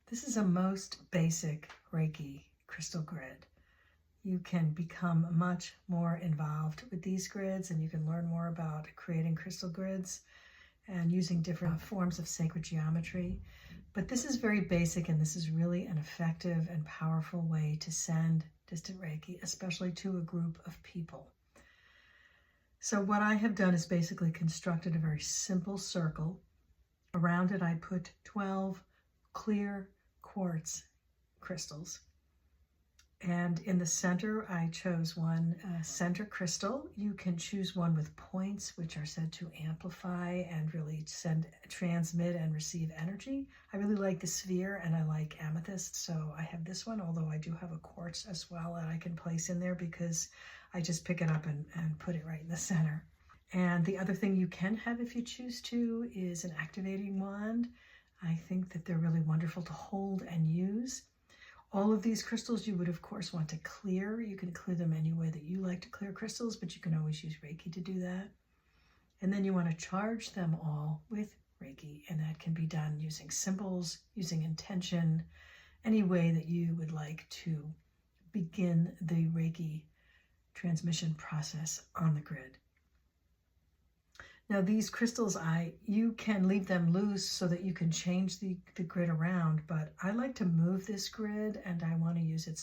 This is a most basic Reiki crystal grid. You can become much more involved with these grids, and you can learn more about creating crystal grids and using different forms of sacred geometry. But this is very basic, and this is really an effective and powerful way to send distant Reiki, especially to a group of people. So what I have done is basically constructed a very simple circle. Around it, I put 12 clear quartz crystals. And in the center, I chose one center crystal. You can choose one with points, which are said to amplify and really transmit and receive energy. I really like the sphere, and I like amethyst, so I have this one, although I do have a quartz as well that I can place in there because I just pick it up and put it right in the center. And the other thing you can have if you choose to is an activating wand. I think that they're really wonderful to hold and use. All of these crystals you would, of course, want to clear. You can clear them any way that you like to clear crystals, but you can always use Reiki to do that. And then you want to charge them all with Reiki, and that can be done using symbols, using intention, any way that you would like to begin the Reiki transmission process on the grid. Now these crystals, you can leave them loose so that you can change the grid around, but I like to move this grid, and I want to use it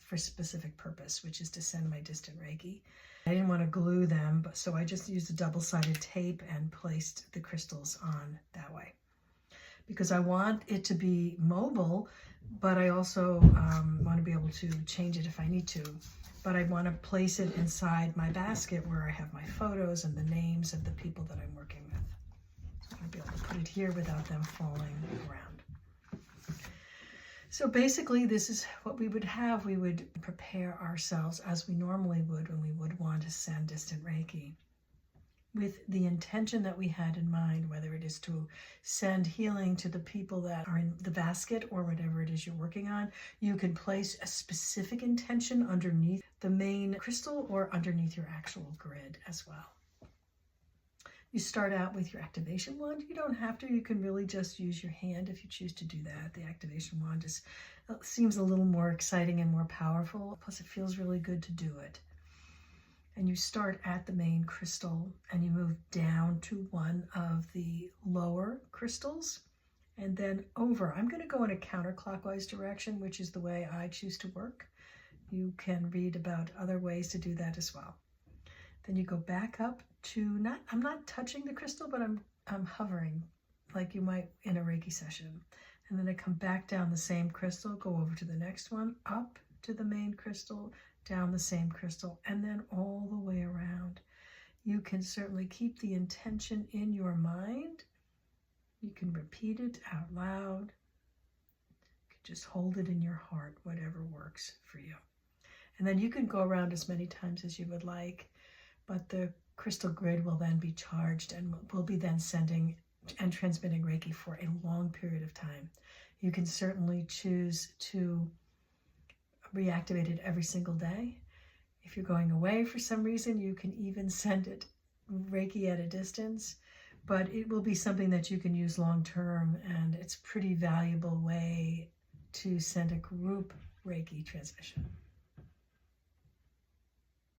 for specific purpose, which is to send my distant Reiki. I didn't want to glue them, so I just used a double-sided tape and placed the crystals on that way. Because I want it to be mobile, but I also want to be able to change it if I need to. But I want to place it inside my basket where I have my photos and the names of the people that I'm working with. So I want to be able to put it here without them falling around. So basically, this is what we would have. We would prepare ourselves as we normally would when we would want to send distant Reiki, with the intention that we had in mind, whether it is to send healing to the people that are in the basket or whatever it is you're working on. You can place a specific intention underneath the main crystal or underneath your actual grid as well. You start out with your activation wand. You don't have to. You can really just use your hand if you choose to do that. The activation wand seems a little more exciting and more powerful. Plus, it feels really good to do it. And you start at the main crystal and you move down to one of the lower crystals and then over. I'm going to go in a counterclockwise direction, which is the way I choose to work. You can read about other ways to do that as well. Then you go back up to, I'm not touching the crystal, but I'm hovering like you might in a Reiki session. And then I come back down the same crystal, go over to the next one, up to the main crystal, down the same crystal, and then all the way around. You can certainly keep the intention in your mind. You can repeat it out loud. You can just hold it in your heart, whatever works for you. And then you can go around as many times as you would like, but the crystal grid will then be charged and will be then sending and transmitting Reiki for a long period of time. You can certainly choose to reactivate it every single day. If you're going away for some reason, you can even send it Reiki at a distance, but it will be something that you can use long term, and it's a pretty valuable way to send a group Reiki transmission.